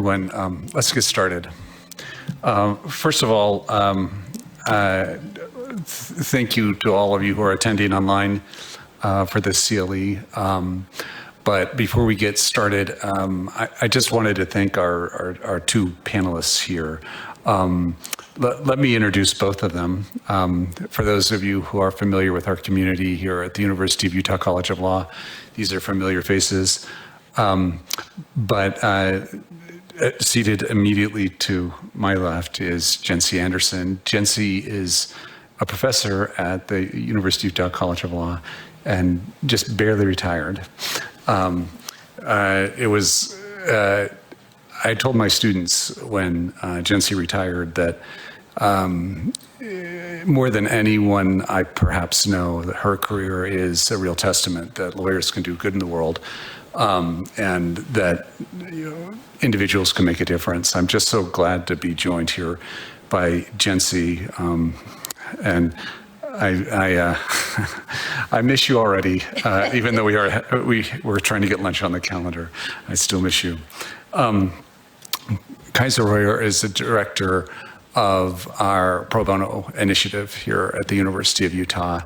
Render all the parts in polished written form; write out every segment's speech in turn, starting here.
everyone. Let's get started. First of all, thank you to all of you who are attending online for this CLE. But before we get started, I just wanted to thank our two panelists here. Let me introduce both of them. For those of you who are familiar with our community here at the University of Utah College of Law, these are familiar faces. Seated immediately to my left is Jency Anderson. Jency is a professor at the University of Utah College of Law and just barely retired. I told my students when Jency retired that more than anyone I perhaps know, that her career is a real testament that lawyers can do good in the world, and that individuals can make a difference. I'm just so glad to be joined here by Jency, and I miss you already, even though we're trying to get lunch on the calendar. I still miss you. Kaiser Royer is the director of our pro bono initiative here at the University of Utah.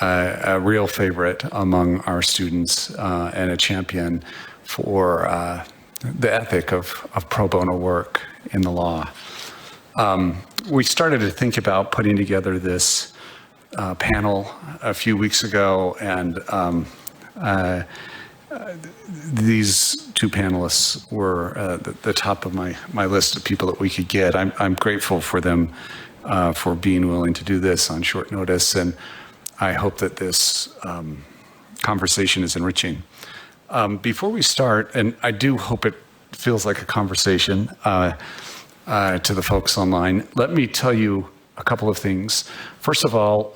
A real favorite among our students and a champion for the ethic of pro bono work in the law. We started to think about putting together this panel a few weeks ago, and these two panelists were the top of my list of people that we could get. I'm grateful for them for being willing to do this on short notice, and I hope that this conversation is enriching. Before we start, and I do hope it feels like a conversation to the folks online, let me tell you a couple of things. First of all,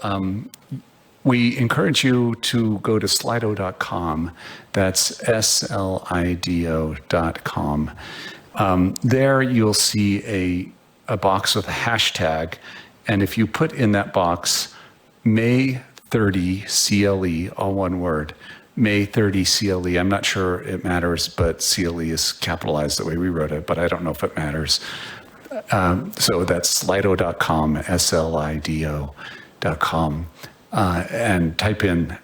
we encourage you to go to slido.com. That's slido.com. There you'll see a box with a hashtag, and if you put in that box May 30 CLE, all one word, May 30 CLE. I'm not sure it matters, but CLE is capitalized the way we wrote it, but I don't know if it matters. So that's slido.com, slido.com, and type in,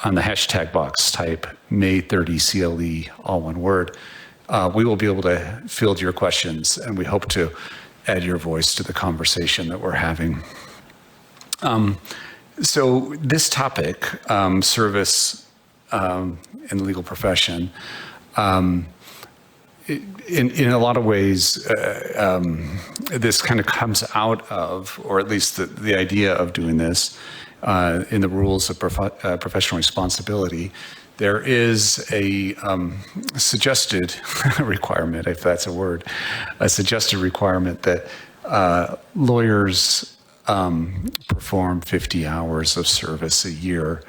on the hashtag box, type May 30 CLE, all one word. We will be able to field your questions, and we hope to add your voice to the conversation that we're having. So this topic, service in the legal profession, in a lot of ways, this kind of comes out of, or at least the idea of doing this, in the rules of professional responsibility. There is a suggested requirement, if that's a word, a suggested requirement that lawyers perform 50 hours of service a year,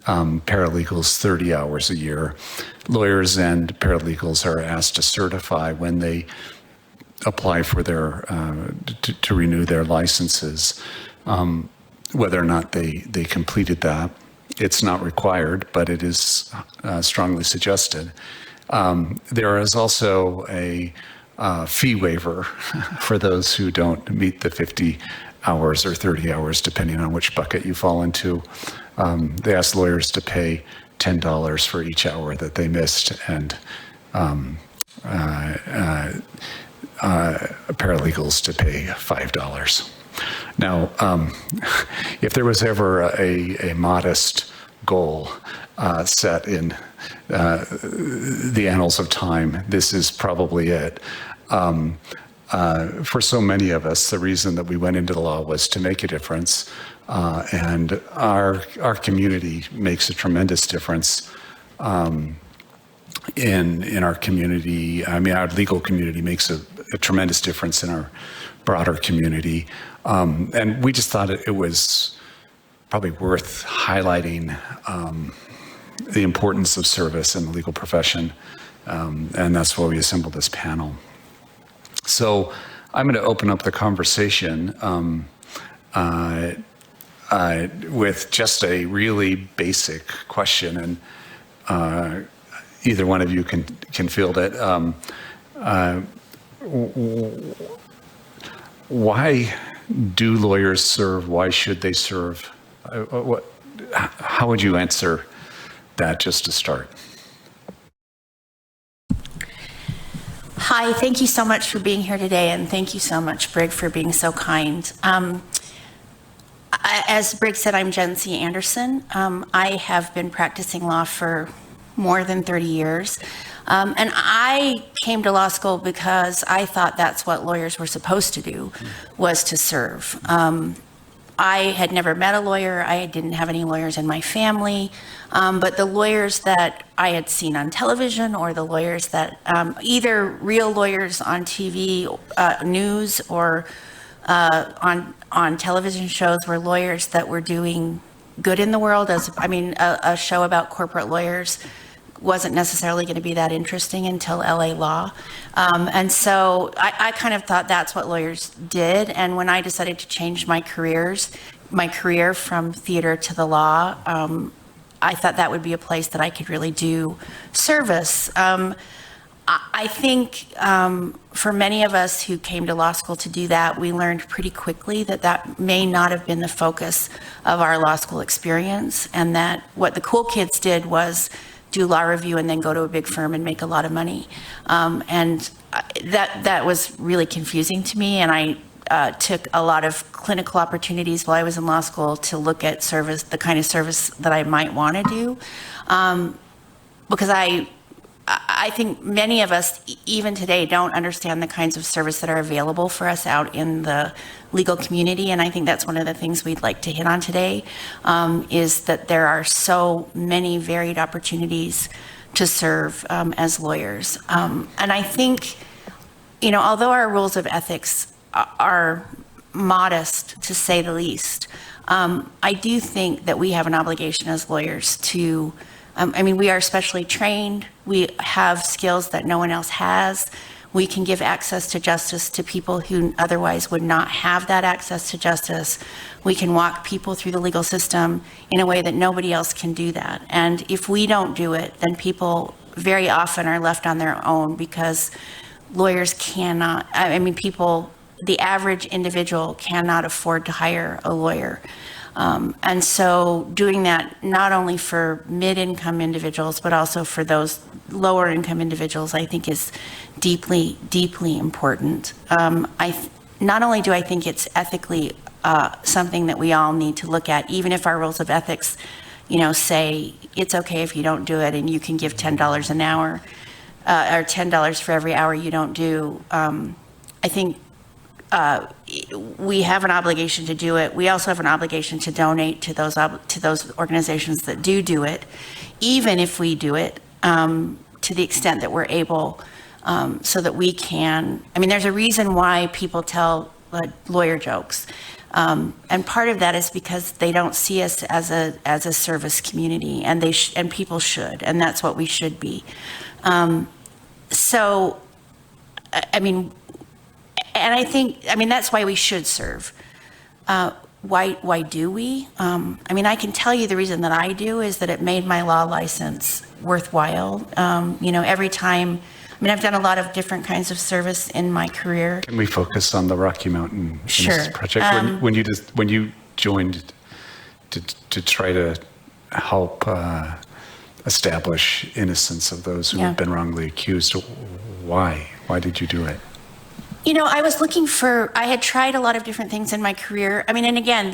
paralegals 30 hours a year. Lawyers and paralegals are asked to certify when they apply for their to renew their licenses, whether or not they completed that. It's not required, but it is strongly suggested. There is also a fee waiver for those who don't meet the 50 hours or 30 hours, depending on which bucket you fall into. They ask lawyers to pay $10 for each hour that they missed, and paralegals to pay $5. Now, if there was ever a modest goal set in the annals of time, this is probably it. For so many of us, the reason that we went into the law was to make a difference, and our community makes a tremendous difference in our community. I mean, our legal community makes a tremendous difference in our broader community, and we just thought it was probably worth highlighting the importance of service in the legal profession, and that's why we assembled this panel. So I'm going to open up the conversation with just a really basic question, and either one of you can field it. Why do lawyers serve? Why should they serve? How would you answer that just to start? Hi, thank you so much for being here today, and thank you so much, Brig, for being so kind. As Brig said, I'm Jen C. Anderson. I have been practicing law for more than 30 years. And I came to law school because I thought that's what lawyers were supposed to do, was to serve. I had never met a lawyer. I didn't have any lawyers in my family. But the lawyers that I had seen on television, or the lawyers that, either real lawyers on TV news or on television shows, were lawyers that were doing good in the world. A show about corporate lawyers wasn't necessarily going to be that interesting until LA Law. And so I kind of thought that's what lawyers did. And when I decided to change my career from theater to the law, I thought that would be a place that I could really do service. I think for many of us who came to law school to do that, we learned pretty quickly that that may not have been the focus of our law school experience, and that what the cool kids did was do law review and then go to a big firm and make a lot of money. And that was really confusing to me, and I took a lot of clinical opportunities while I was in law school to look at service, the kind of service that I might want to do, because I think many of us, even today, don't understand the kinds of service that are available for us out in the legal community. And I think that's one of the things we'd like to hit on today, is that there are so many varied opportunities to serve as lawyers. And I think, although our rules of ethics are modest, to say the least, I do think that we have an obligation as lawyers to we are specially trained. We have skills that no one else has. We can give access to justice to people who otherwise would not have that access to justice. We can walk people through the legal system in a way that nobody else can do that. And if we don't do it, then people very often are left on their own, because lawyers cannot, the average individual cannot afford to hire a lawyer. And so doing that not only for mid-income individuals, but also for those lower income individuals, I think is deeply, deeply important. Not only do I think it's ethically something that we all need to look at, even if our rules of ethics, say it's okay if you don't do it and you can give $10 an hour, or $10 for every hour you don't do. I think we have an obligation to do it. We also have an obligation to donate to those organizations that do it, even if we do it to the extent that we're able, so that we can. There's a reason why people tell lawyer jokes, and part of that is because they don't see us as a service community, and and people should, and that's what we should be. And I think, that's why we should serve. Why do we? I can tell you the reason that I do is that it made my law license worthwhile. Every time, I've done a lot of different kinds of service in my career. Can we focus on the Rocky Mountain Sure. project? When you joined to try to help establish innocence of those who have been wrongly accused, why did you do it? I had tried a lot of different things in my career. And again,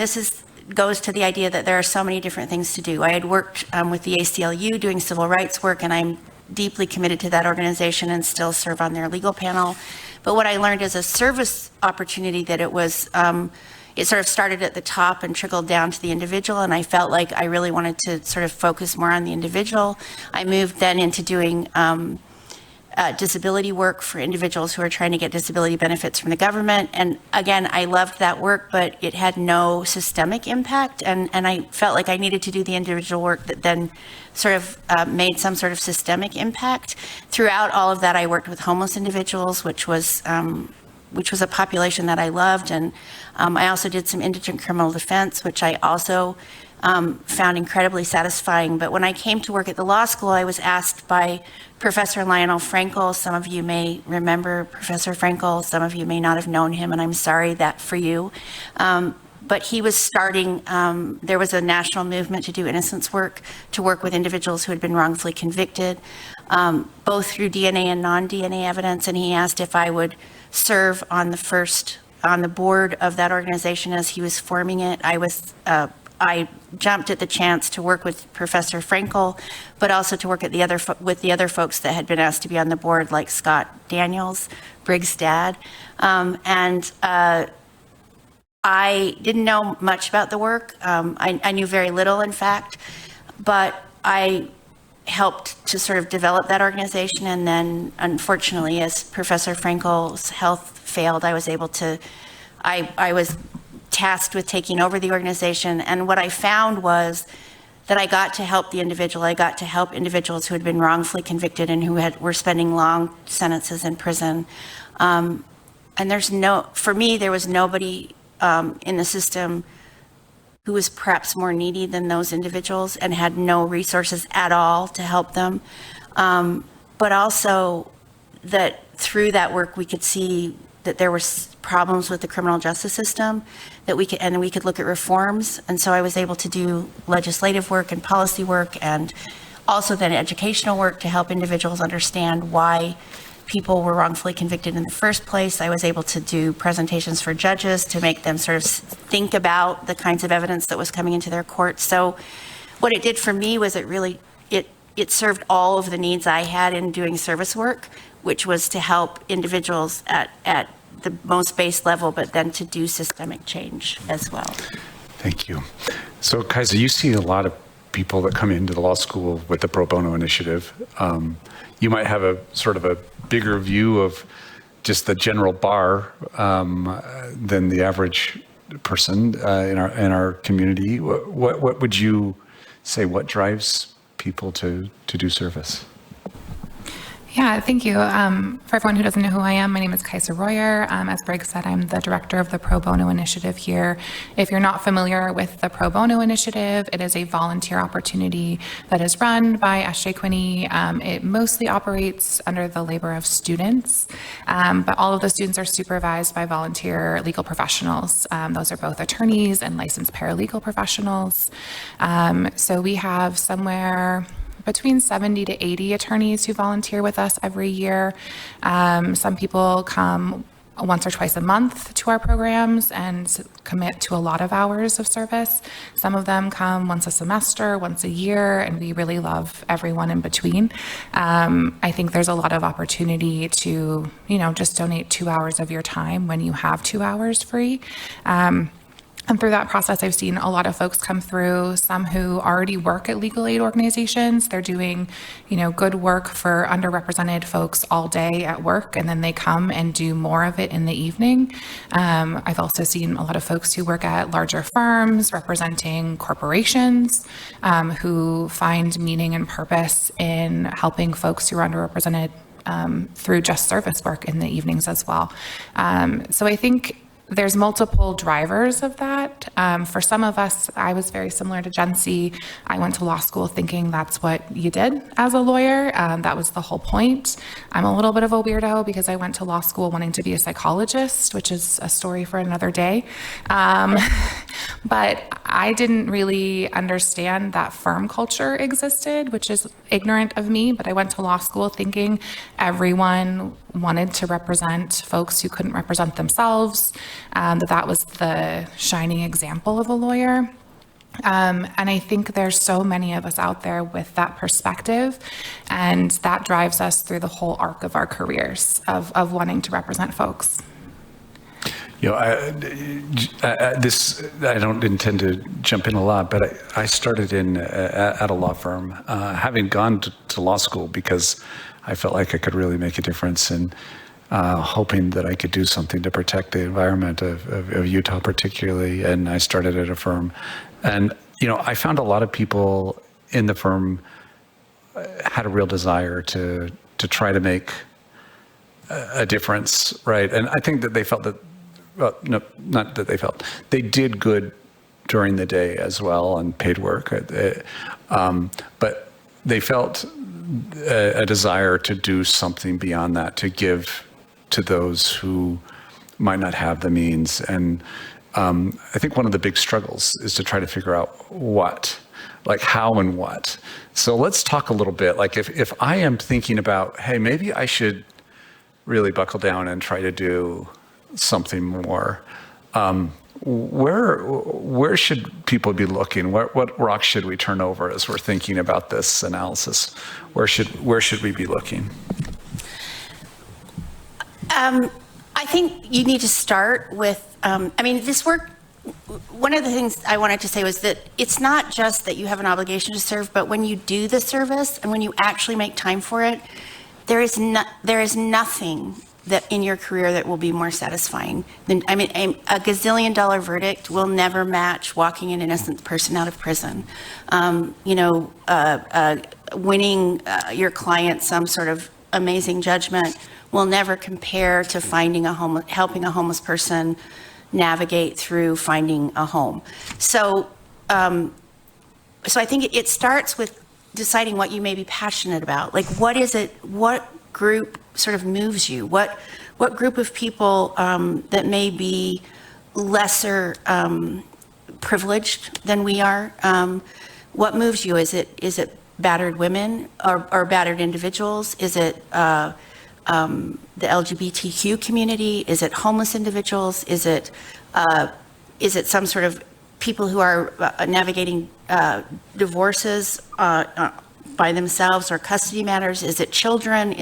goes to the idea that there are so many different things to do. I had worked with the ACLU doing civil rights work, and I'm deeply committed to that organization and still serve on their legal panel. But what I learned as a service opportunity, that it was, it sort of started at the top and trickled down to the individual, and I felt like I really wanted to sort of focus more on the individual. I moved then into doing disability work for individuals who are trying to get disability benefits from the government. And again, I loved that work, but it had no systemic impact. And I felt like I needed to do the individual work that then sort of made some sort of systemic impact. Throughout all of that, I worked with homeless individuals, which was a population that I loved. And I also did some indigent criminal defense, which I also found incredibly satisfying. But when I came to work at the law school, I was asked by Professor Lionel Frankel. Some of you may remember Professor Frankel. Some of you may not have known him, and I'm sorry that for you. But he was starting, there was a national movement to do innocence work, to work with individuals who had been wrongfully convicted, both through DNA and non-DNA evidence. And he asked if I would serve on the board of that organization as he was forming it. I jumped at the chance to work with Professor Frankel, but also to work at with the other folks that had been asked to be on the board, like Scott Daniels, Briggs' dad. I didn't know much about the work. I knew very little, in fact, but I helped to sort of develop that organization. And then, unfortunately, as Professor Frankel's health failed, I was tasked with taking over the organization. And what I found was that I got to help the individual. I got to help individuals who had been wrongfully convicted and who were spending long sentences in prison. And for me, there was nobody in the system who was perhaps more needy than those individuals and had no resources at all to help them. But also that through that work, we could see that there were problems with the criminal justice system that we could look at reforms. And so I was able to do legislative work and policy work, and also then educational work to help individuals understand why people were wrongfully convicted in the first place. I was able to do presentations for judges to make them sort of think about the kinds of evidence that was coming into their court. So what it did for me was it served all of the needs I had in doing service work, which was to help individuals at the most base level, but then to do systemic change as well. Thank you. So Kaiser, you see a lot of people that come into the law school with the pro bono initiative. You might have a sort of a bigger view of just the general bar than the average person in our community. What would you say? What drives people to do service? Yeah, thank you. For everyone who doesn't know who I am, my name is Kaiser Royer. As Briggs said, I'm the director of the Pro Bono Initiative here. If you're not familiar with the Pro Bono Initiative, it is a volunteer opportunity that is run by S.J. Quinney. It mostly operates under the labor of students, but all of the students are supervised by volunteer legal professionals. Those are both attorneys and licensed paralegal professionals. So we have somewhere between 70 to 80 attorneys who volunteer with us every year. Some people come once or twice a month to our programs and commit to a lot of hours of service. Some of them come once a semester, once a year, and we really love everyone in between. I think there's a lot of opportunity to, just donate 2 hours of your time when you have 2 hours free. And through that process, I've seen a lot of folks come through, some who already work at legal aid organizations. They're doing, good work for underrepresented folks all day at work, and then they come and do more of it in the evening. I've also seen a lot of folks who work at larger firms representing corporations, who find meaning and purpose in helping folks who are underrepresented through just service work in the evenings as well. So I think there's multiple drivers of that. For some of us, I was very similar to Gen C. I went to law school thinking that's what you did as a lawyer. That was the whole point. I'm a little bit of a weirdo because I went to law school wanting to be a psychologist, which is a story for another day. But I didn't really understand that firm culture existed, which is ignorant of me. But I went to law school thinking everyone wanted to represent folks who couldn't represent themselves, that was the shining example of a lawyer. And I think there's so many of us out there with that perspective, and that drives us through the whole arc of our careers of wanting to represent folks. I don't intend to jump in a lot, but I started at a law firm, having gone to law school because I felt like I could really make a difference, and hoping that I could do something to protect the environment of Utah particularly. And I started at a firm, and I found a lot of people in the firm had a real desire to try to make a difference, right? And I think that they felt that, well, no, not that they felt, they did good during the day as well, and paid work. But they felt a desire to do something beyond that, to give to those who might not have the means. And I think one of the big struggles is to try to figure out what, like how and what. So let's talk a little bit, like if I am thinking about, hey, maybe I should really buckle down and try to do something more. Where should people be looking? What rocks should we turn over as we're thinking about this analysis? Where should we be looking? I think you need to start with, this work, one of the things I wanted to say was that it's not just that you have an obligation to serve, but when you do the service and when you actually make time for it, there is nothing that in your career that will be more satisfying than, a gazillion-dollar verdict will never match walking an innocent person out of prison. Winning your client some sort of amazing judgment will never compare to helping a homeless person navigate through finding a home. So I think it starts with deciding what you may be passionate about. Like, what is it? What group sort of moves you? What group of people that may be lesser privileged than we are? What moves you? Is it battered women or battered individuals? Is it the LGBTQ community? Is it homeless individuals? Is it some sort of people who are navigating divorces by themselves or custody matters? Is it children?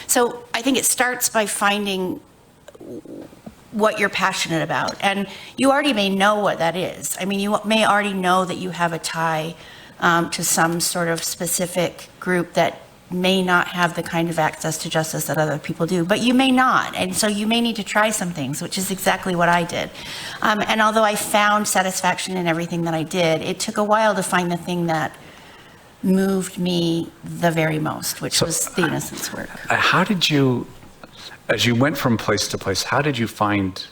So I think it starts by finding what you're passionate about. And you already may know what that is. You may already know that you have a tie to some sort of specific group that may not have the kind of access to justice that other people do, but you may not. And so you may need to try some things, which is exactly what I did. And although I found satisfaction in everything that I did, it took a while to find the thing that moved me the very most, which was the innocence work. How did you, as you went from place to place, how did you find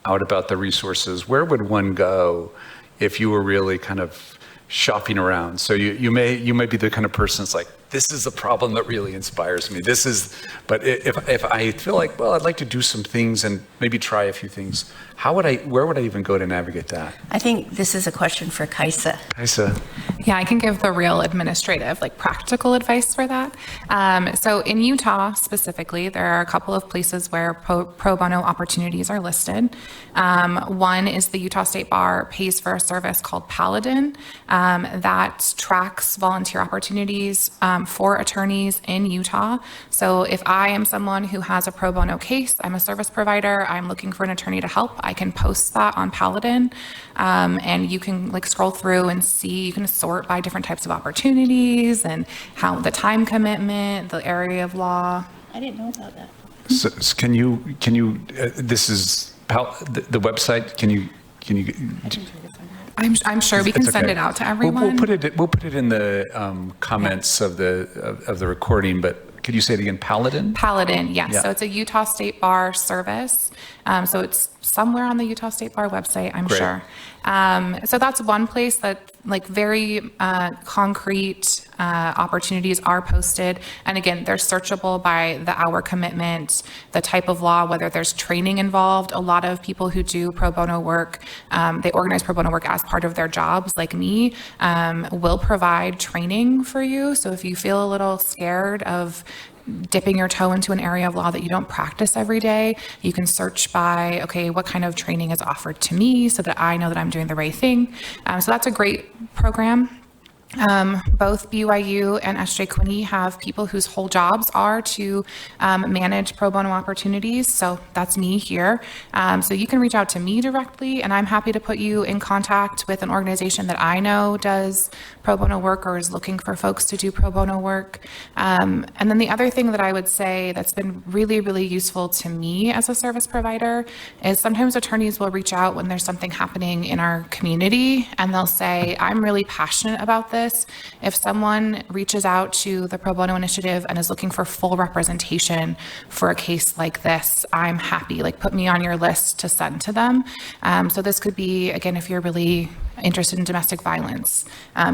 out about the resources? Where would one go if you were really kind of shopping around? So you may be the kind of person that's like, this is the problem that really inspires me. But if I feel like, well, I'd like to do some things and maybe try a few things, where would I even go to navigate that? I think this is a question for Kaisa. Kaisa. Yeah, I can give the real administrative, practical advice for that. So in Utah specifically, there are a couple of places where pro bono opportunities are listed. One is the Utah State Bar pays for a service called Paladin that tracks volunteer opportunities for attorneys in Utah. So if I am someone who has a pro bono case, I'm a service provider, I'm looking for an attorney to help, I can post that on Paladin, and you can scroll through and see, you can sort by different types of opportunities and how the time commitment, the area of law. I didn't know about that. So can you this is the website, can you I'm sure we can send it out to everyone. We'll put it in the comments of the recording, but could you say it again? Paladin? Paladin, yes. Yeah. So it's a Utah State Bar service. So it's somewhere on the Utah State Bar website, I'm Great. sure. So that's one place that very concrete opportunities are posted. And again, they're searchable by the hour commitment, the type of law, whether there's training involved. A lot of people who do pro bono work, they organize pro bono work as part of their jobs, like me, will provide training for you. So if you feel a little scared of dipping your toe into an area of law that you don't practice every day, you can search by, okay, what kind of training is offered to me so that I know that I'm doing the right thing. So that's a great program. Both BYU and SJ Quinney have people whose whole jobs are to manage pro bono opportunities. So that's me here. So you can reach out to me directly, and I'm happy to put you in contact with an organization that I know does pro bono work or is looking for folks to do pro bono work. And then the other thing that I would say that's been really, really useful to me as a service provider is sometimes attorneys will reach out when there's something happening in our community, and they'll say, I'm really passionate about this. If someone reaches out to the Pro Bono Initiative and is looking for full representation for a case like this, I'm happy, put me on your list to send to them. So this could be, again, if you're really interested in domestic violence,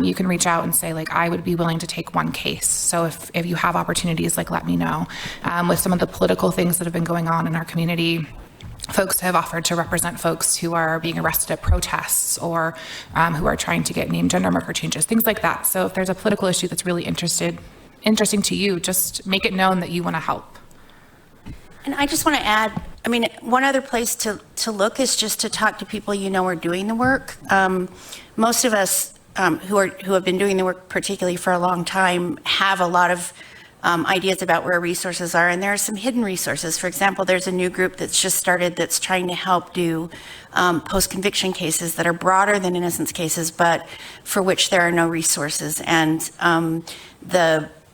you can reach out and say, like, I would be willing to take one case. So if you have opportunities, like, let me know. With some of the political things that have been going on in our community, folks have offered to represent folks who are being arrested at protests or who are trying to get name gender marker changes, things like that. So if there's a political issue that's really interesting to you, just make it known that you want to help. And I just want to add, I mean, one other place to look is just to talk to people you know are doing the work. Most of us who have been doing the work particularly for a long time have a lot of ideas about where resources are, and there are some hidden resources. For example, there's a new group that's just started that's trying to help do post-conviction cases that are broader than innocence cases, but for which there are no resources. And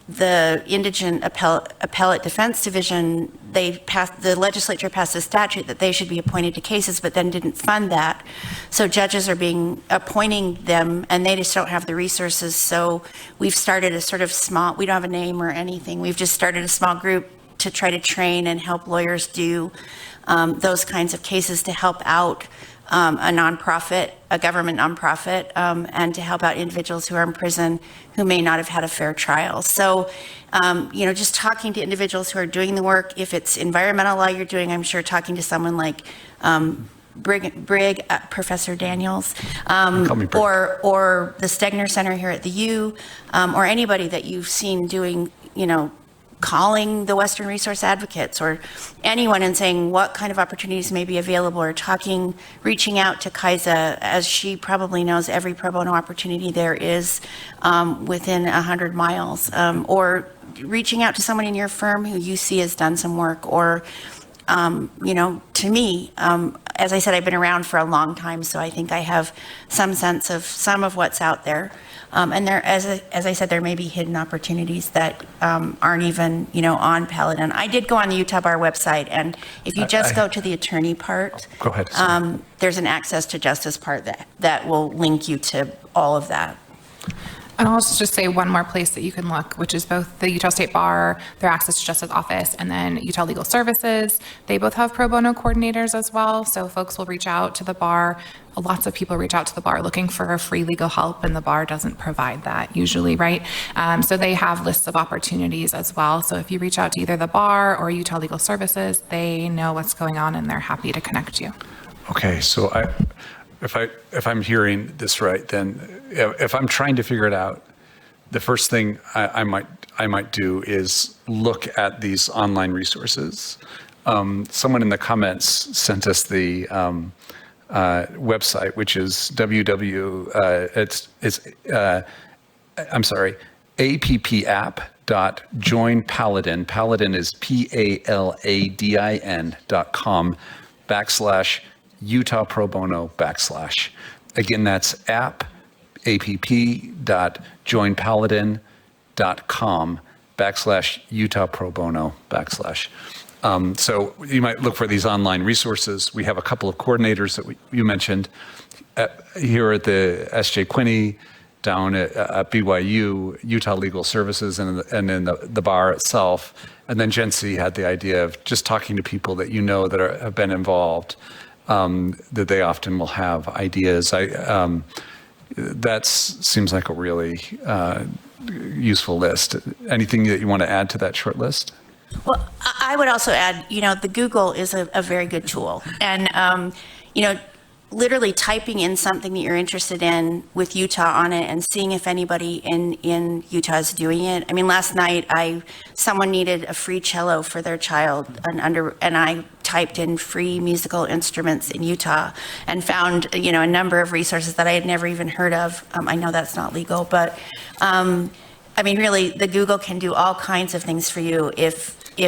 the Indigent Appellate Defense Division, the legislature passed a statute that they should be appointed to cases, but then didn't fund that. So judges are appointing them, and they just don't have the resources. So we've started a sort of small, we don't have a name or anything. We've just started a small group to try to train and help lawyers do those kinds of cases to help out a nonprofit, a government nonprofit, and to help out individuals who are in prison who may not have had a fair trial. So, just talking to individuals who are doing the work, if it's environmental law you're doing, I'm sure talking to someone like Brig, Professor Daniels, or the Stegner Center here at the U, or anybody that you've seen doing, calling the Western Resource Advocates or anyone and saying what kind of opportunities may be available, or reaching out to Kaisa, as she probably knows every pro bono opportunity there is within 100 miles, or reaching out to someone in your firm who you see has done some work, or to me, as I said, I've been around for a long time, so I think I have some sense of some of what's out there. And there, as I said, there may be hidden opportunities that aren't even, on Paladin. I did go on the Utah Bar website, and if you just go to the attorney part, go ahead. There's an access to justice part that will link you to all of that. And I'll just say one more place that you can look, which is both the Utah State Bar, their Access to Justice office, and then Utah Legal Services. They both have pro bono coordinators as well. So folks will reach out to the bar. Lots of people reach out to the bar looking for free legal help, and the bar doesn't provide that usually, right? So they have lists of opportunities as well. So if you reach out to either the bar or Utah Legal Services, they know what's going on and they're happy to connect you. Okay, so if I'm hearing this right, then if I'm trying to figure it out, the first thing I might do is look at these online resources. Someone in the comments sent us the website, which is appapp.joinpaladin. Paladin is PALADIN.com/Utah Pro Bono /. Again, that's app.joinpaladin.com/Utah Pro Bono /. So you might look for these online resources. We have a couple of coordinators that you mentioned here at the S.J. Quinney, down at BYU, Utah Legal Services, and in the bar itself. And then Jency had the idea of just talking to people that that have been involved, that they often will have ideas. That seems like a really useful list. Anything that you want to add to that short list? Well, I would also add, the Google is a very good tool. And, literally typing in something that you're interested in with Utah on it and seeing if anybody in Utah is doing it. I mean, last night, someone needed a free cello for their child, and I typed in free musical instruments in Utah and found, a number of resources that I had never even heard of. I know that's not legal, but really, the Google can do all kinds of things for you if you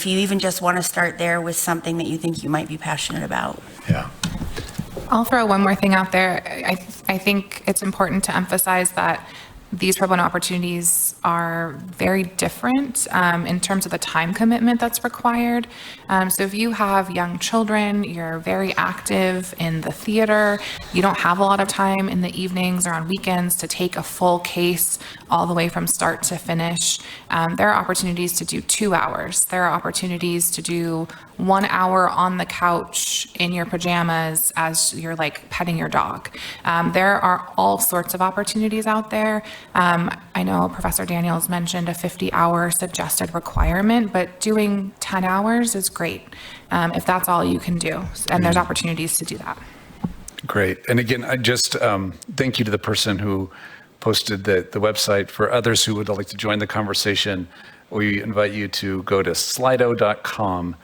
even just want to start there with something that you think you might be passionate about. Yeah. I'll throw one more thing out there. I think it's important to emphasize that these pro bono opportunities are very different in terms of the time commitment that's required. So if you have young children, you're very active in the theater, you don't have a lot of time in the evenings or on weekends to take a full case all the way from start to finish. There are opportunities to do 2 hours. There are opportunities to do 1 hour on the couch in your pajamas as you're like petting your dog. There are all sorts of opportunities out there. I know Professor Daniels mentioned a 50-hour suggested requirement, but doing 10 hours is great if that's all you can do. And there's opportunities to do that. Great. And again, I just thank you to the person who posted the website. For others who would like to join the conversation, we invite you to go to slido.com,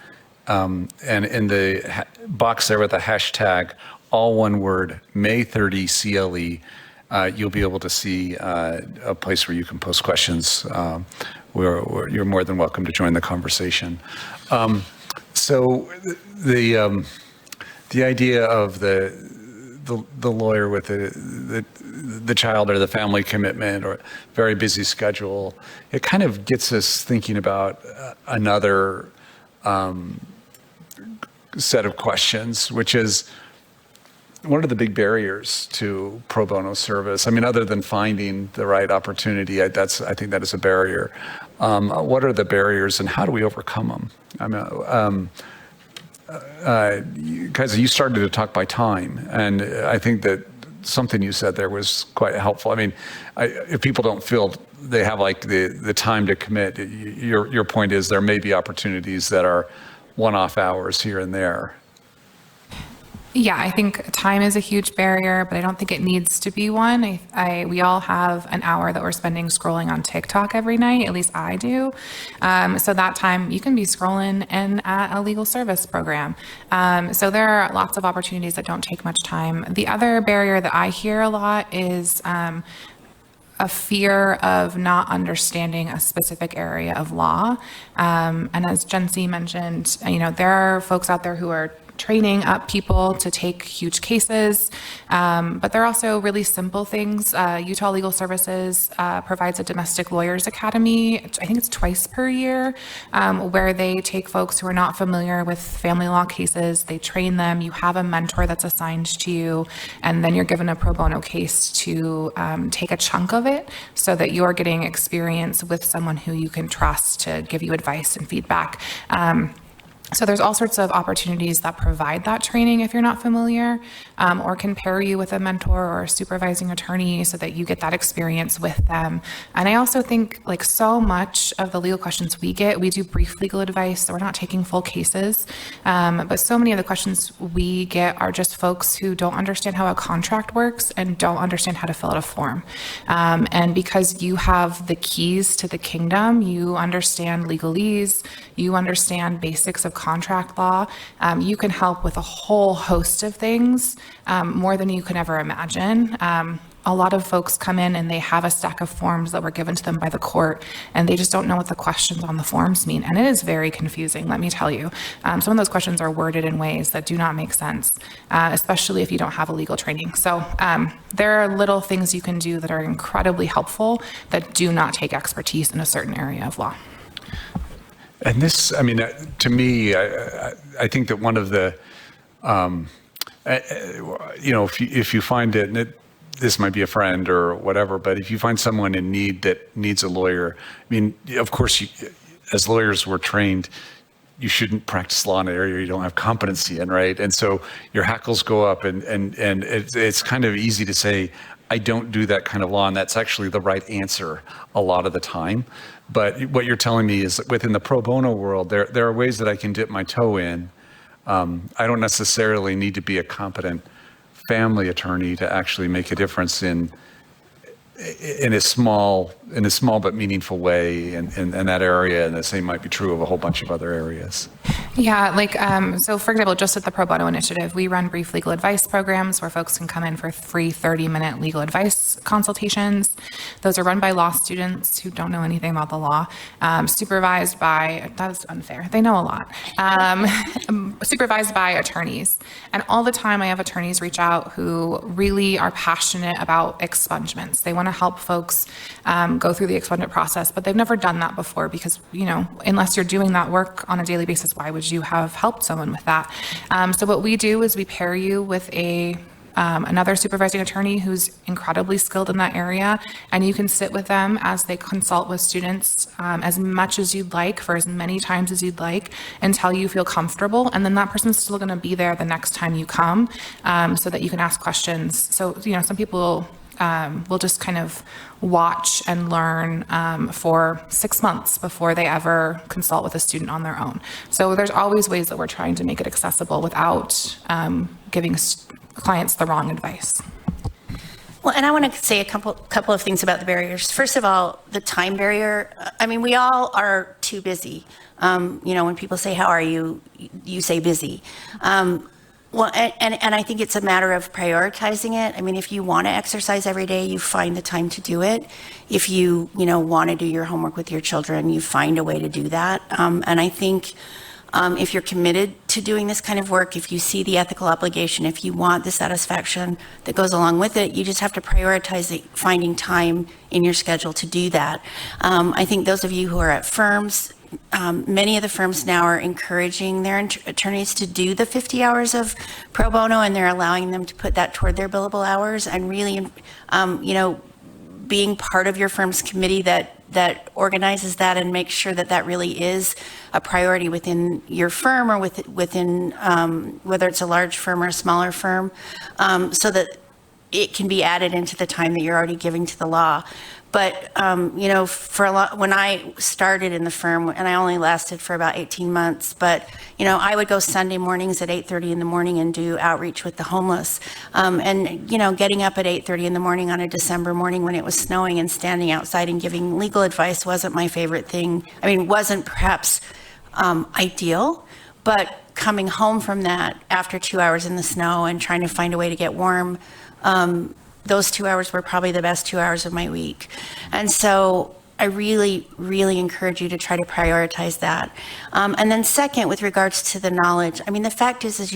and in the box there with the hashtag, all one word, May 30 CLE, you'll be able to see a place where you can post questions. Where you're more than welcome to join the conversation. So the idea of the lawyer with the child or the family commitment or very busy schedule, it kind of gets us thinking about another set of questions, which is, what are the big barriers to pro bono service? I mean, other than finding the right opportunity, I think that is a barrier. What are the barriers and how do we overcome them? I mean, guys, you started to talk by time, and I think that something you said there was quite helpful. I mean, if people don't feel they have like the time to commit, your point is there may be opportunities that are one-off hours here and there. Yeah, I think time is a huge barrier, but I don't think it needs to be one. We all have an hour that we're spending scrolling on TikTok every night, at least I do. So that time you can be scrolling in at a legal service program. So there are lots of opportunities that don't take much time. The other barrier that I hear a lot is a fear of not understanding a specific area of law. And as Jen C. mentioned, there are folks out there who are training up people to take huge cases, but there are also really simple things. Utah Legal Services provides a domestic lawyers academy, I think it's twice per year, where they take folks who are not familiar with family law cases, they train them, you have a mentor that's assigned to you, and then you're given a pro bono case to take a chunk of it so that you're getting experience with someone who you can trust to give you advice and feedback. So there's all sorts of opportunities that provide that training if you're not familiar, or can pair you with a mentor or a supervising attorney so that you get that experience with them. And I also think like so much of the legal questions we get, we do brief legal advice, so we're not taking full cases. But so many of the questions we get are just folks who don't understand how a contract works and don't understand how to fill out a form. And because you have the keys to the kingdom, you understand legalese, you understand basics of contract law, you can help with a whole host of things, more than you could ever imagine. A lot of folks come in and they have a stack of forms that were given to them by the court, and they just don't know what the questions on the forms mean. And it is very confusing, let me tell you. Some of those questions are worded in ways that do not make sense, especially if you don't have a legal training. So there are little things you can do that are incredibly helpful that do not take expertise in a certain area of law. And this, I mean, to me, I think that one of the, if you find it, and this might be a friend or whatever, but if you find someone in need that needs a lawyer, I mean, of course, as lawyers, we're trained, you shouldn't practice law in an area you don't have competency in, right? And so your hackles go up, and it's kind of easy to say, I don't do that kind of law, and that's actually the right answer a lot of the time. But what you're telling me is that within the pro bono world, there are ways that I can dip my toe in. I don't necessarily need to be a competent family attorney to actually make a difference in a small but meaningful way in that area, and the same might be true of a whole bunch of other areas. Yeah, so for example, just at the Pro Bono Initiative, we run brief legal advice programs where folks can come in for free 30-minute legal advice consultations. Those are run by law students who don't know anything about the law, supervised by, that is unfair, they know a lot, supervised by attorneys. And all the time I have attorneys reach out who really are passionate about expungements. They want to help folks go through the expungement process, but they've never done that before because, unless you're doing that work on a daily basis, why would you have helped someone with that? So what we do is we pair you with a another supervising attorney who's incredibly skilled in that area, and you can sit with them as they consult with students as much as you'd like for as many times as you'd like until you feel comfortable, and then that person's still going to be there the next time you come so that you can ask questions. So, some people will just kind of watch and learn for 6 months before they ever consult with a student on their own. So there's always ways that we're trying to make it accessible without giving clients the wrong advice. Well, and I want to say a couple of things about the barriers. First of all, the time barrier. I mean, we all are too busy. When people say, "How are you?" you say busy. Well, and I think it's a matter of prioritizing it. I mean, if you want to exercise every day, you find the time to do it. If you want to do your homework with your children, you find a way to do that. And I think if you're committed to doing this kind of work, if you see the ethical obligation, if you want the satisfaction that goes along with it, you just have to prioritize finding time in your schedule to do that. I think those of you who are at firms, many of the firms now are encouraging their attorneys to do the 50 hours of pro bono, and they're allowing them to put that toward their billable hours, and really, being part of your firm's committee that organizes that and makes sure that that really is a priority within your firm or within whether it's a large firm or a smaller firm, so that it can be added into the time that you're already giving to the law. But, when I started in the firm, and I only lasted for about 18 months, but, I would go Sunday mornings at 8:30 in the morning and do outreach with the homeless. Getting up at 8:30 in the morning on a December morning when it was snowing and standing outside and giving legal advice wasn't my favorite thing. I mean, wasn't perhaps ideal, but coming home from that after 2 hours in the snow and trying to find a way to get warm, those 2 hours were probably the best 2 hours of my week. And so I really, really encourage you to try to prioritize that. And then second, with regards to the knowledge, I mean, the fact is if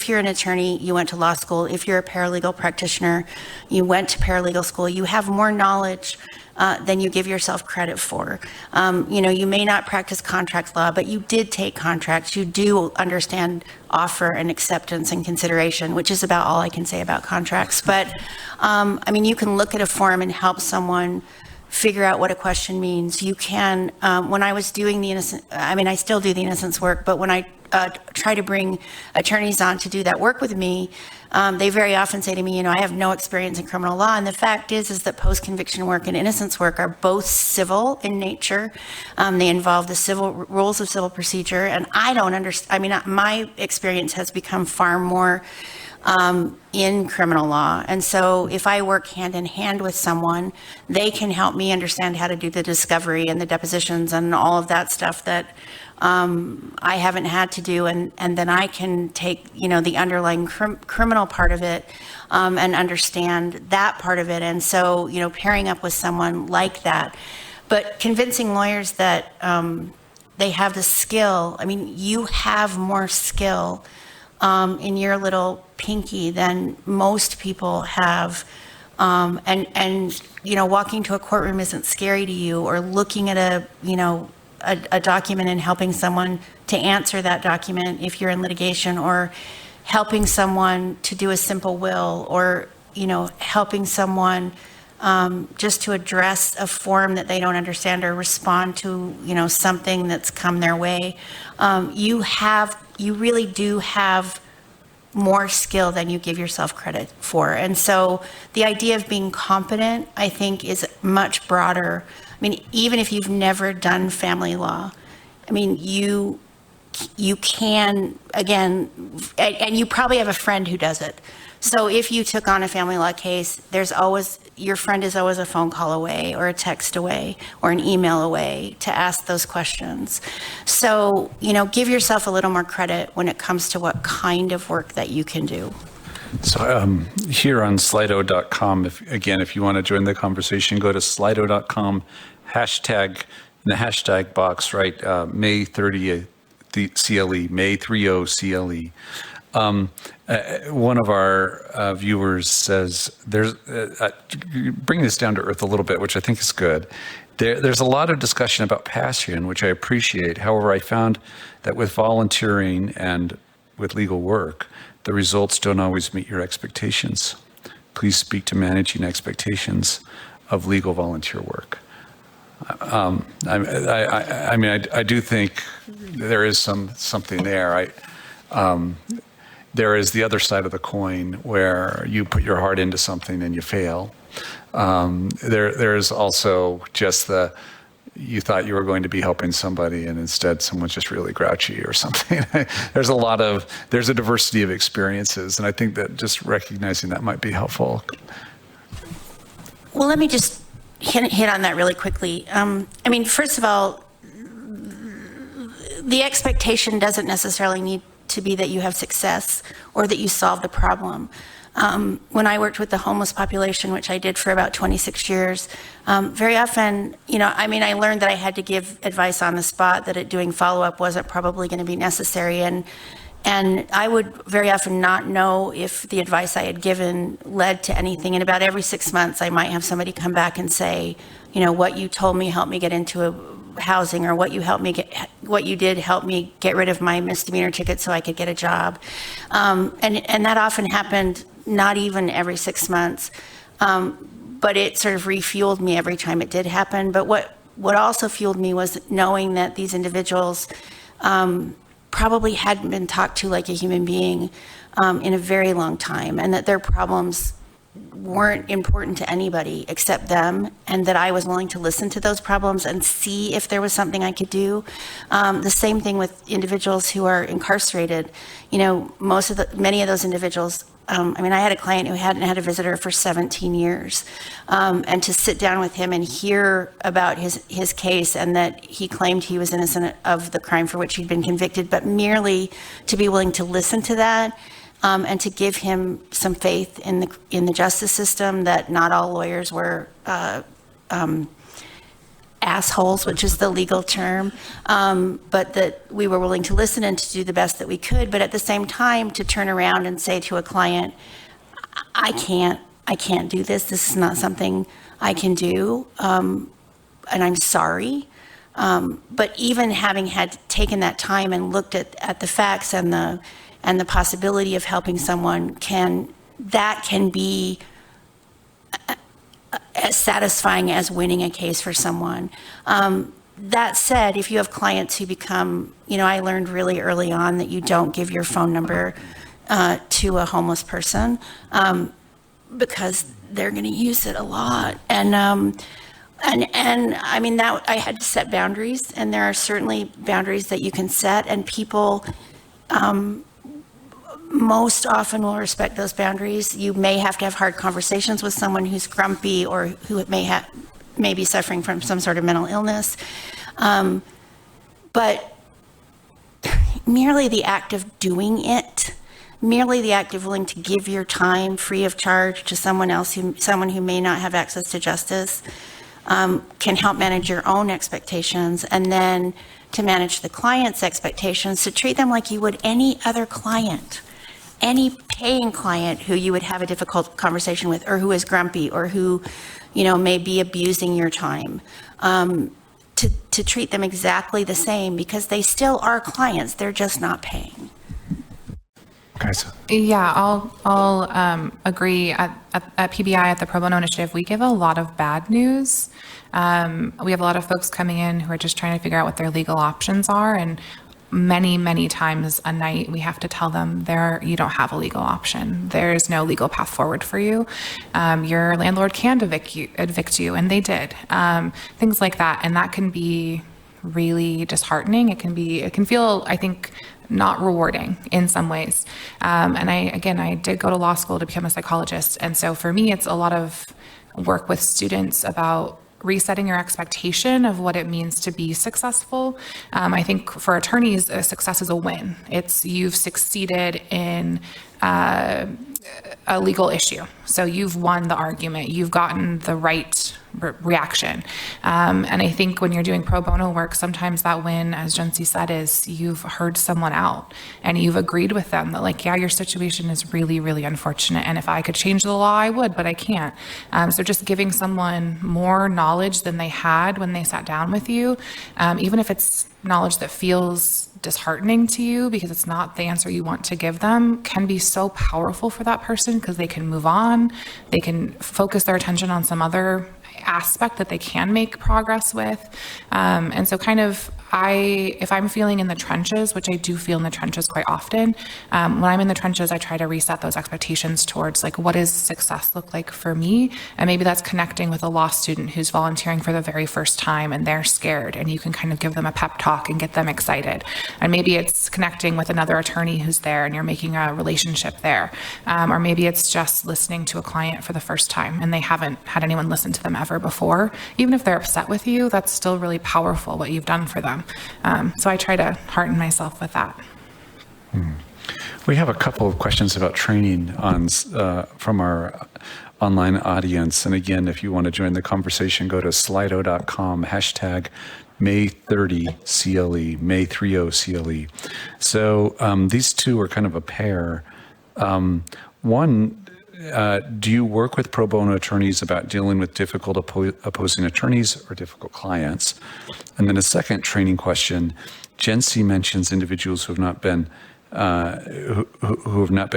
you're an attorney, you went to law school. If you're a paralegal practitioner, you went to paralegal school, you have more knowledge than you give yourself credit for. You may not practice contract law, but you did take contracts. You do understand offer and acceptance and consideration, which is about all I can say about contracts. But, you can look at a form and help someone figure out what a question means. You can, when I was doing I still do the innocence work, but when I try to bring attorneys on to do that work with me, they very often say to me, I have no experience in criminal law. And the fact is that post-conviction work and innocence work are both civil in nature. They involve the civil rules of civil procedure. And I don't understand, my experience has become far more in criminal law. And so if I work hand in hand with someone, they can help me understand how to do the discovery and the depositions and all of that stuff that I haven't had to do, and then I can take the underlying criminal part of it and understand that part of it. And so pairing up with someone like that, but convincing lawyers that they have the skill. You have more skill in your little pinky than most people have. And walking to a courtroom isn't scary to you, or looking at a document and helping someone to answer that document if you're in litigation, or helping someone to do a simple will, or helping someone just to address a form that they don't understand, or respond to something that's come their way. You really do have more skill than you give yourself credit for. And so the idea of being competent, I think, is much broader. Even if you've never done family law, you can, again, and you probably have a friend who does it. So if you took on a family law case, your friend is always a phone call away, or a text away, or an email away to ask those questions. So, give yourself a little more credit when it comes to what kind of work that you can do. So here on Slido.com, if you want to join the conversation, go to Slido.com, in the hashtag box, right, May 30th CLE, May 30 CLE. One of our viewers says, bring this down to earth a little bit, which I think is good. There's a lot of discussion about passion, which I appreciate. However, I found that with volunteering and with legal work. The results don't always meet your expectations. Please speak to managing expectations of legal volunteer work. I do think there is something there. There is the other side of the coin where you put your heart into something and you fail. There is also just you thought you were going to be helping somebody and instead someone's just really grouchy or something. There's a diversity of experiences, and I think that just recognizing that might be helpful. Well, let me just hit on that really quickly. First of all, the expectation doesn't necessarily need to be that you have success or that you solved a problem. When I worked with the homeless population, which I did for about 26 years, very often, I learned that I had to give advice on the spot, that doing follow-up wasn't probably going to be necessary. And I would very often not know if the advice I had given led to anything. And about every 6 months, I might have somebody come back and say, what you told me helped me get into a housing, or what you did helped me get rid of my misdemeanor ticket so I could get a job. And that often happened not even every 6 months, but it sort of refueled me every time it did happen. But what also fueled me was knowing that these individuals probably hadn't been talked to like a human being in a very long time, and that their problems weren't important to anybody except them, and that I was willing to listen to those problems and see if there was something I could do. The same thing with individuals who are incarcerated. Many of those individuals, I had a client who hadn't had a visitor for 17 years, and to sit down with him and hear about his case, and that he claimed he was innocent of the crime for which he'd been convicted, but merely to be willing to listen to that, and to give him some faith in the justice system, that not all lawyers were assholes, which is the legal term, but that we were willing to listen and to do the best that we could, but at the same time to turn around and say to a client, I can't do this. This is not something I can do, and I'm sorry. But even having had taken that time and looked at the facts and the possibility of helping someone can be as satisfying as winning a case for someone. That said, if you have clients who become, I learned really early on that you don't give your phone number to a homeless person because they're going to use it a lot. And that I had to set boundaries, and there are certainly boundaries that you can set, and people most often will respect those boundaries. You may have to have hard conversations with someone who's grumpy or who may be suffering from some sort of mental illness. But merely the act of doing it, merely the act of willing to give your time free of charge to someone who may not have access to justice, can help manage your own expectations, and then to manage the client's expectations, to treat them like you would any other client. Any paying client who you would have a difficult conversation with, or who is grumpy, or who, may be abusing your time, to treat them exactly the same, because they still are clients. They're just not paying. Okay, so. Yeah, I'll agree. At PBI, at the Pro Bono Initiative, we give a lot of bad news. We have a lot of folks coming in who are just trying to figure out what their legal options are, and many times a night we have to tell them you don't have a legal option. There's no legal path forward for you. Your landlord can evict you, and they did. Things like that, and that can be really disheartening. It can feel, I think, not rewarding in some ways. And I did go to law school to become a psychologist, and so for me, it's a lot of work with students about resetting your expectation of what it means to be successful. I think for attorneys, success is a win. You've succeeded in a legal issue. So you've won the argument. You've gotten the right reaction. And I think when you're doing pro bono work, sometimes that win, as Jency said, is you've heard someone out and you've agreed with them that your situation is really, really unfortunate. And if I could change the law, I would, but I can't. So just giving someone more knowledge than they had when they sat down with you, even if it's knowledge that feels disheartening to you because it's not the answer you want to give them, can be so powerful for that person because they can move on, they can focus their attention on some other aspect that they can make progress with. And so kind of if I'm feeling in the trenches, which I do feel in the trenches quite often, when I'm in the trenches, I try to reset those expectations towards like, what does success look like for me? And maybe that's connecting with a law student who's volunteering for the very first time and they're scared, and you can kind of give them a pep talk and get them excited. And maybe it's connecting with another attorney who's there and you're making a relationship there. Or maybe it's just listening to a client for the first time and they haven't had anyone listen to them ever before. Even if they're upset with you, that's still really powerful what you've done for them. So I try to hearten myself with that. We have a couple of questions about training from our online audience. And again, if you want to join the conversation, go to slido.com, hashtag May30CLE, May30CLE. So these two are kind of a pair. One, do you work with pro bono attorneys about dealing with difficult opposing attorneys or difficult clients? And then a second training question, Gen C mentions individuals who have not been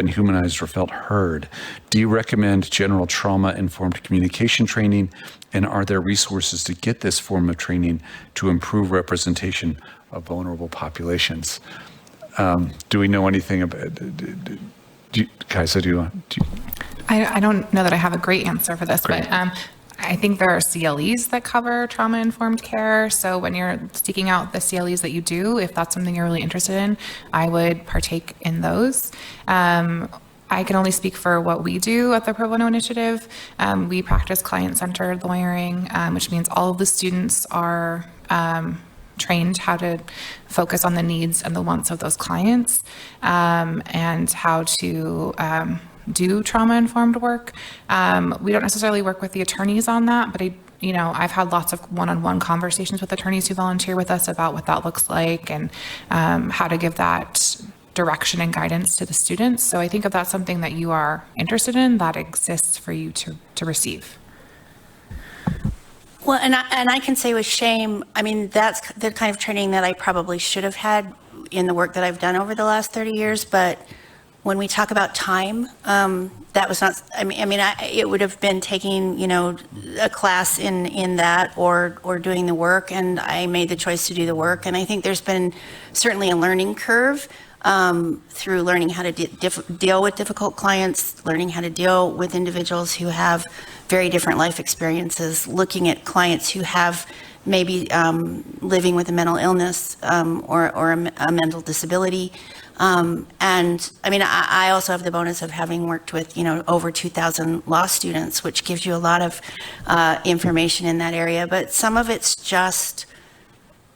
humanized or felt heard. Do you recommend general trauma-informed communication training? And are there resources to get this form of training to improve representation of vulnerable populations? Do we know anything about Kaisa, I don't know that I have a great answer for this, Great. but I think there are CLEs that cover trauma-informed care. So when you're seeking out the CLEs that you do, if that's something you're really interested in, I would partake in those. I can only speak for what we do at the Pro Bono Initiative. We practice client-centered lawyering, which means all of the students are trained how to focus on the needs and the wants of those clients, and how to do trauma-informed work. We don't necessarily work with the attorneys on that, but I've had lots of one-on-one conversations with attorneys who volunteer with us about what that looks like and how to give that direction and guidance to the students. So I think if that's something that you are interested in, that exists for you to receive. Well, and I can say with shame, I mean, that's the kind of training that I probably should have had in the work that I've done over the last 30 years. But when we talk about time, that was not, it would have been taking, a class in that or doing the work. And I made the choice to do the work. And I think there's been certainly a learning curve through learning how to deal with difficult clients, learning how to deal with individuals who have very different life experiences, looking at clients who have maybe living with a mental illness or a mental disability. And I mean, I also have the bonus of having worked with, over 2,000 law students, which gives you a lot of information in that area. But some of it's just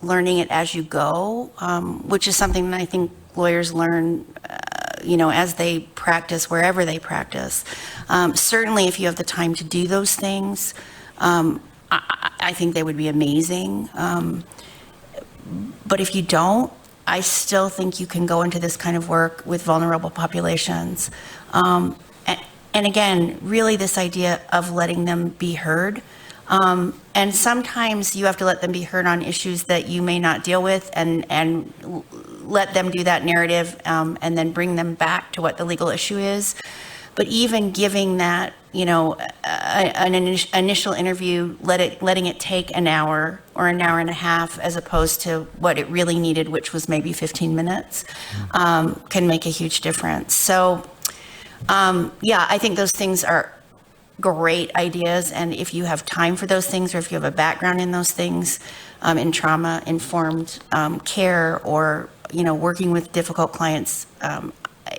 learning it as you go, which is something that I think lawyers learn, as they practice, wherever they practice. Certainly, if you have the time to do those things, I think they would be amazing. But if you don't, I still think you can go into this kind of work with vulnerable populations. And again, really this idea of letting them be heard. And sometimes you have to let them be heard on issues that you may not deal with and let them do that narrative and then bring them back to what the legal issue is. But even giving that, an initial interview, letting it take an hour or an hour and a half as opposed to what it really needed, which was maybe 15 minutes, can make a huge difference. So, I think those things are great ideas. And if you have time for those things, or if you have a background in those things, in trauma-informed care or, working with difficult clients,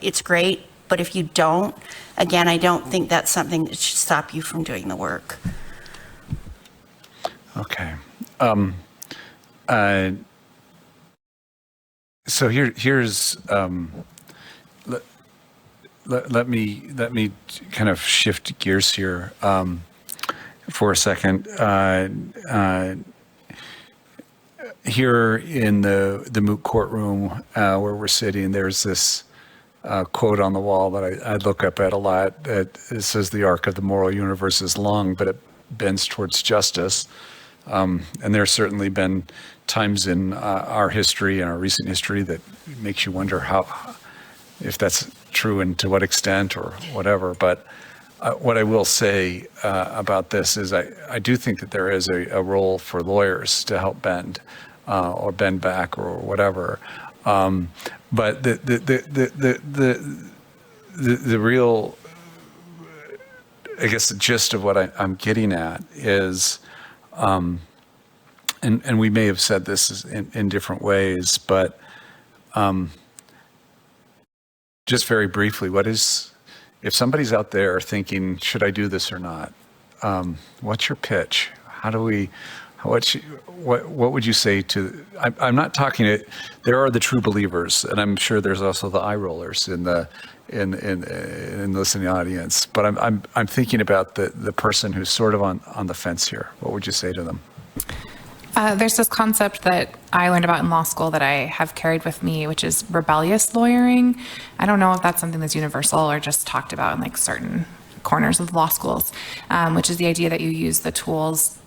it's great. But if you don't, again, I don't think that's something that should stop you from doing the work. Okay. So here's let me kind of shift gears here for a second. Here in the moot courtroom where we're sitting, there's this quote on the wall that I look up at a lot. It says, "The arc of the moral universe is long, but it bends towards justice." And there's certainly been times in our history and our recent history that makes you wonder if that's true and to what extent or whatever. But what I will say about this is I do think that there is a role for lawyers to help bend or bend back or whatever. But the real, I guess, the gist of what I'm getting at is, and we may have said this in different ways, but just very briefly, if somebody's out there thinking, should I do this or not? What's your pitch? What would you say to? I'm not talking it. There are the true believers, and I'm sure there's also the eye rollers in the listening audience. But I'm thinking about the person who's sort of on the fence here. What would you say to them? There's this concept that I learned about in law school that I have carried with me, which is rebellious lawyering. I don't know if that's something that's universal or just talked about in like certain corners of law schools, which is the idea that you use the tools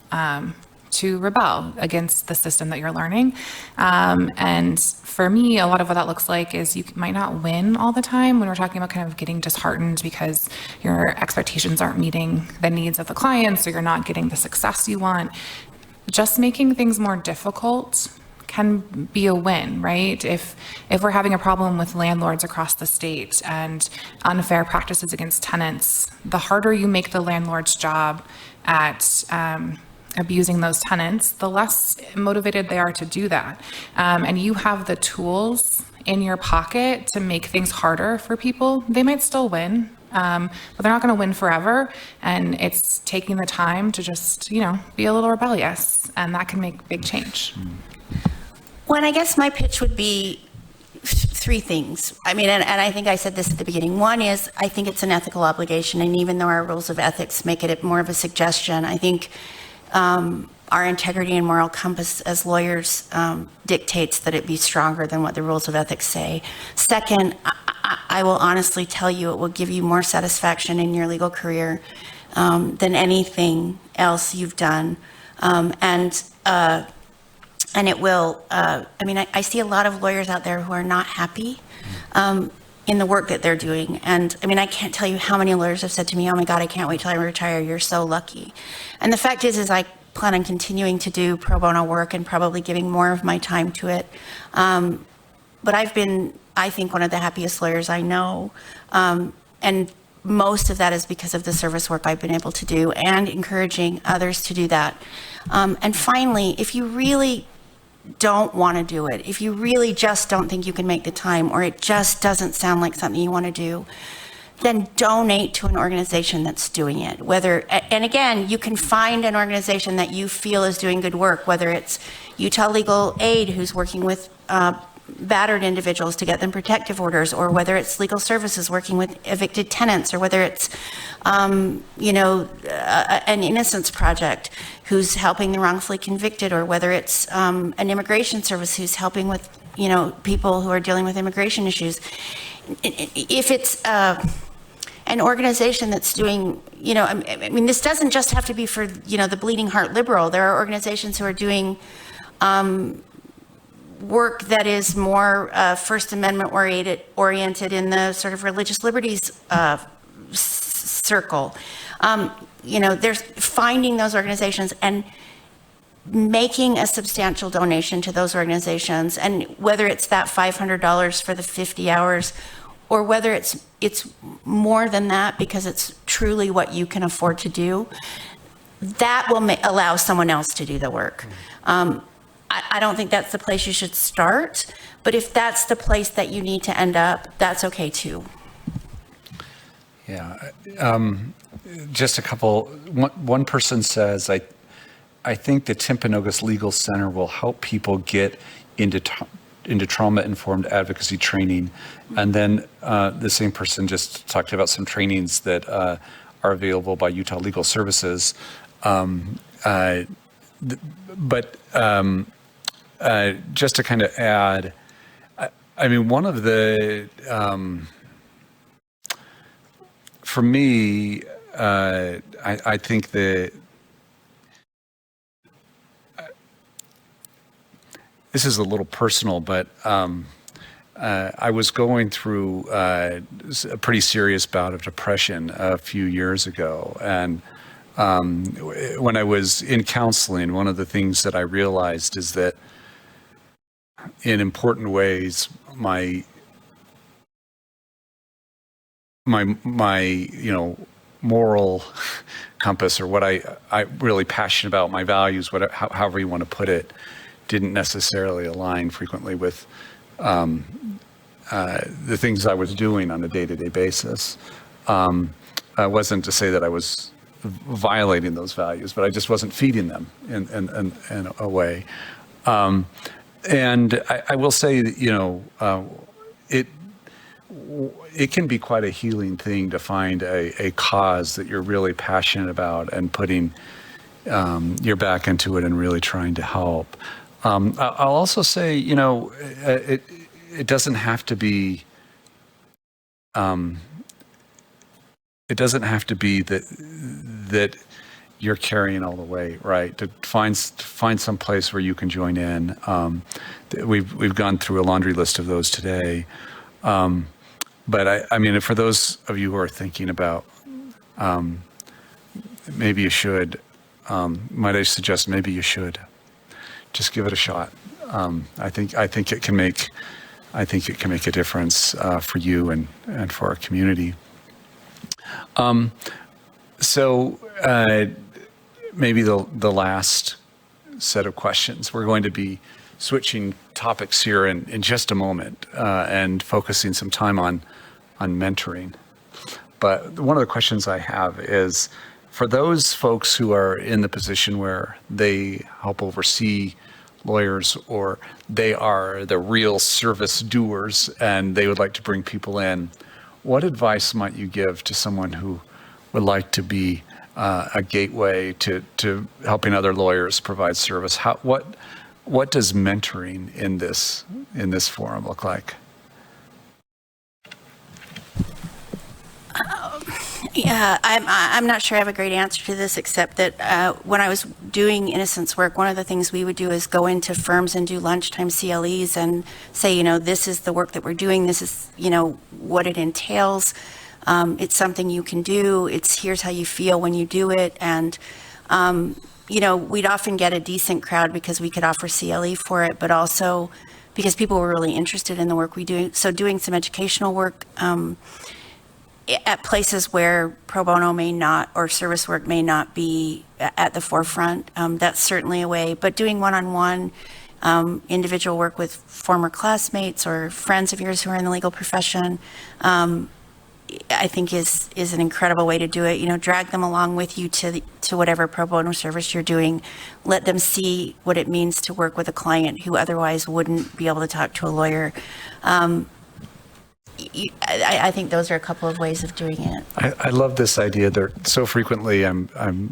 to rebel against the system that you're learning. And for me, a lot of what that looks like is you might not win all the time when we're talking about kind of getting disheartened because your expectations aren't meeting the needs of the clients or you're not getting the success you want. Just making things more difficult can be a win, right? If we're having a problem with landlords across the state and unfair practices against tenants, the harder you make the landlord's job at abusing those tenants, the less motivated they are to do that. And you have the tools in your pocket to make things harder for people. They might still win, but they're not going to win forever. And it's taking the time to just, be a little rebellious, and that can make big change. Well, I guess my pitch would be three things. I mean, and I think I said this at the beginning. One is I think it's an ethical obligation, and even though our rules of ethics make it more of a suggestion, I think our integrity and moral compass as lawyers dictates that it be stronger than what the rules of ethics say. Second, I will honestly tell you it will give you more satisfaction in your legal career than anything else you've done. And it will, I see a lot of lawyers out there who are not happy in the work that they're doing. And I can't tell you how many lawyers have said to me, oh my God, I can't wait till I retire. You're so lucky. And the fact is I plan on continuing to do pro bono work and probably giving more of my time to it. But I've been, I think, one of the happiest lawyers I know. And most of that is because of the service work I've been able to do and encouraging others to do that. And finally, if you really don't want to do it, if you really just don't think you can make the time, or it just doesn't sound like something you want to do, then donate to an organization that's doing it. And again, you can find an organization that you feel is doing good work, whether it's Utah Legal Aid, who's working with battered individuals to get them protective orders, or whether it's legal services working with evicted tenants, or whether it's an innocence project who's helping the wrongfully convicted, or whether it's an immigration service who's helping with people who are dealing with immigration issues. If it's an organization that's doing, this doesn't just have to be for the bleeding heart liberal. There are organizations who are doing work that is more First Amendment oriented in the sort of religious liberties circle. There's finding those organizations and making a substantial donation to those organizations, and whether it's that $500 for the 50 hours, or whether it's more than that because it's truly what you can afford to do, that will allow someone else to do the work. I don't think that's the place you should start, but if that's the place that you need to end up, that's okay too. Yeah. Just a couple. One person says, I think the Timpanogos Legal Center will help people get into trauma-informed advocacy training. And then the same person just talked about some trainings that are available by Utah Legal Services. Just to kind of add, one of the, for me, I think that this is a little personal, but I was going through a pretty serious bout of depression a few years ago. And when I was in counseling, one of the things that I realized is that in important ways, my moral compass, or what I really passionate about, my values, however you want to put it, didn't necessarily align frequently with the things I was doing on a day-to-day basis. Wasn't to say that I was violating those values, but I just wasn't feeding them in a way. And I will say that, it can be quite a healing thing to find a cause that you're really passionate about and putting your back into it and really trying to help. I'll also say, it doesn't have to be. It doesn't have to be that you're carrying all the weight, right? To find some place where you can join in. We've gone through a laundry list of those today. But I mean, for those of you who are thinking about, maybe you should, might I suggest maybe you should just give it a shot. I think it can make a difference for you and for our community. So maybe the last set of questions. We're going to be switching topics here in just a moment and focusing some time on mentoring. But one of the questions I have is, for those folks who are in the position where they help oversee lawyers, or they are the real service doers and they would like to bring people in, what advice might you give to someone who would like to be a gateway to helping other lawyers provide service? What does mentoring in this forum look like? Yeah, I'm not sure I have a great answer to this, except that when I was doing innocence work, one of the things we would do is go into firms and do lunchtime CLEs and say, this is the work that we're doing. This is, what it entails. It's something you can do. Here's how you feel when you do it. And, we'd often get a decent crowd because we could offer CLE for it, but also because people were really interested in the work we do. So doing some educational work, at places where pro bono may not, or service work may not be at the forefront, that's certainly a way. But doing one-on-one individual work with former classmates or friends of yours who are in the legal profession, I think is an incredible way to do it. Drag them along with you to whatever pro bono service you're doing. Let them see what it means to work with a client who otherwise wouldn't be able to talk to a lawyer. I think those are a couple of ways of doing it. I love this idea. So frequently I'm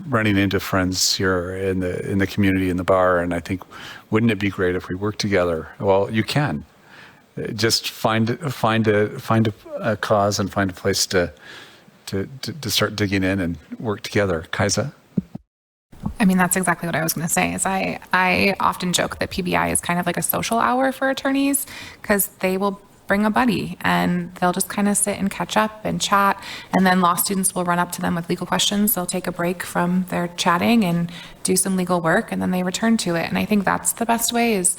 running into friends here in the community, in the bar, and I think, wouldn't it be great if we worked together? Well, you can. Just find a cause and find a place to start digging in and work together. Kaisa? I mean, that's exactly what I was going to say. Is I often joke that PBI is kind of like a social hour for attorneys, because they will bring a buddy and they'll just kind of sit and catch up and chat, and then law students will run up to them with legal questions. They'll take a break from their chatting and do some legal work, and then they return to it. And I think that's the best way is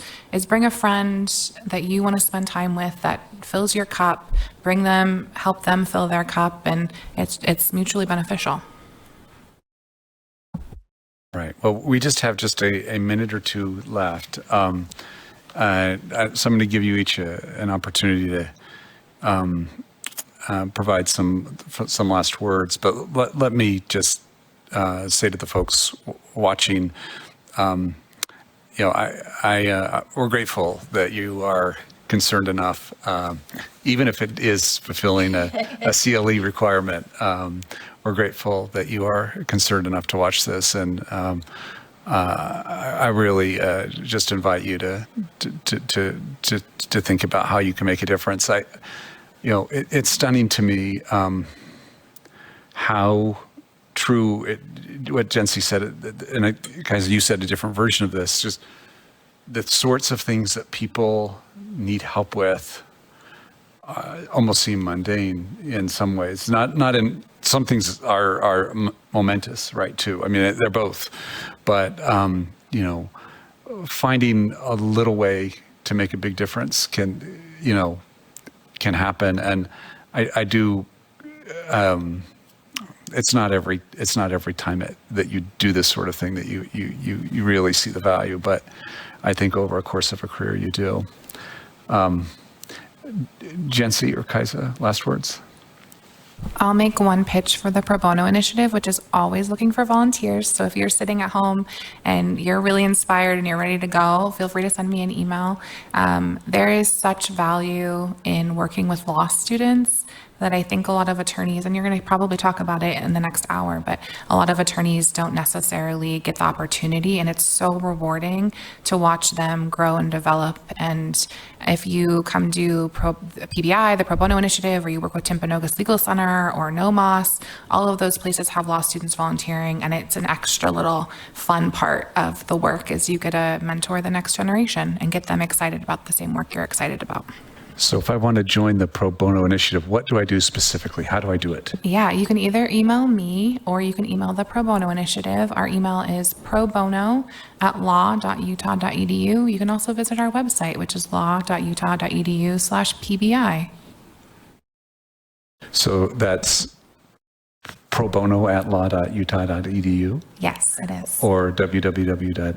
bring a friend that you want to spend time with that fills your cup, bring them, help them fill their cup, and it's mutually beneficial. Right. Well, we just have a minute or two left. So I'm going to give you each an opportunity to provide some last words, but let me just say to the folks watching, we're grateful that you are concerned enough, even if it is fulfilling a CLE requirement. We're grateful that you are concerned enough to watch this, and I really just invite you to think about how you can make a difference. It's stunning to me how true what Jency said, and guys, you said a different version of this. Just the sorts of things that people need help with almost seem mundane in some ways. Not in some things are momentous, right? Too. I mean, they're both, but finding a little way to make a big difference can happen, and I do. It's not every time that you do this sort of thing that you really see the value, but I think over a course of a career you do. Jency or Kaisa, last words? I'll make one pitch for the Pro Bono Initiative, which is always looking for volunteers. So if you're sitting at home and you're really inspired and you're ready to go, feel free to send me an email. There is such value in working with law students that I think a lot of attorneys, and you're going to probably talk about it in the next hour, but a lot of attorneys don't necessarily get the opportunity, and it's so rewarding to watch them grow and develop. And if you come do PBI, the Pro Bono Initiative, or you work with Timpanogos Legal Center or NOMOS, all of those places have law students volunteering, and it's an extra little fun part of the work is you get to mentor the next generation and get them excited about the same work you're excited about. So if I want to join the Pro Bono Initiative, what do I do specifically? How do I do it? Yeah, you can either email me or you can email the Pro Bono Initiative. Our email is probono@law.utah.edu. You can also visit our website, which is law.utah.edu/PBI. So that's probono@law.utah.edu? Yes, it is. Or www.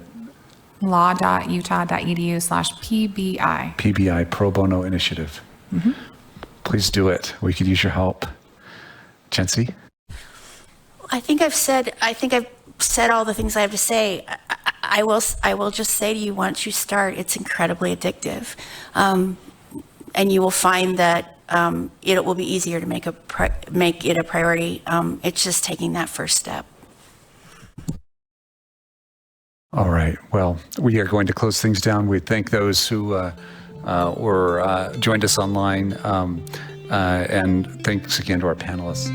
law.utah.edu/PBI. PBI, Pro Bono Initiative. Mm-hmm. Please do it. We could use your help. Jency? I think I've said all the things I have to say. I will just say to you, once you start, it's incredibly addictive. And you will find that it will be easier to make it a priority. It's just taking that first step. All right. Well, we are going to close things down. We thank those who joined us online, and thanks again to our panelists.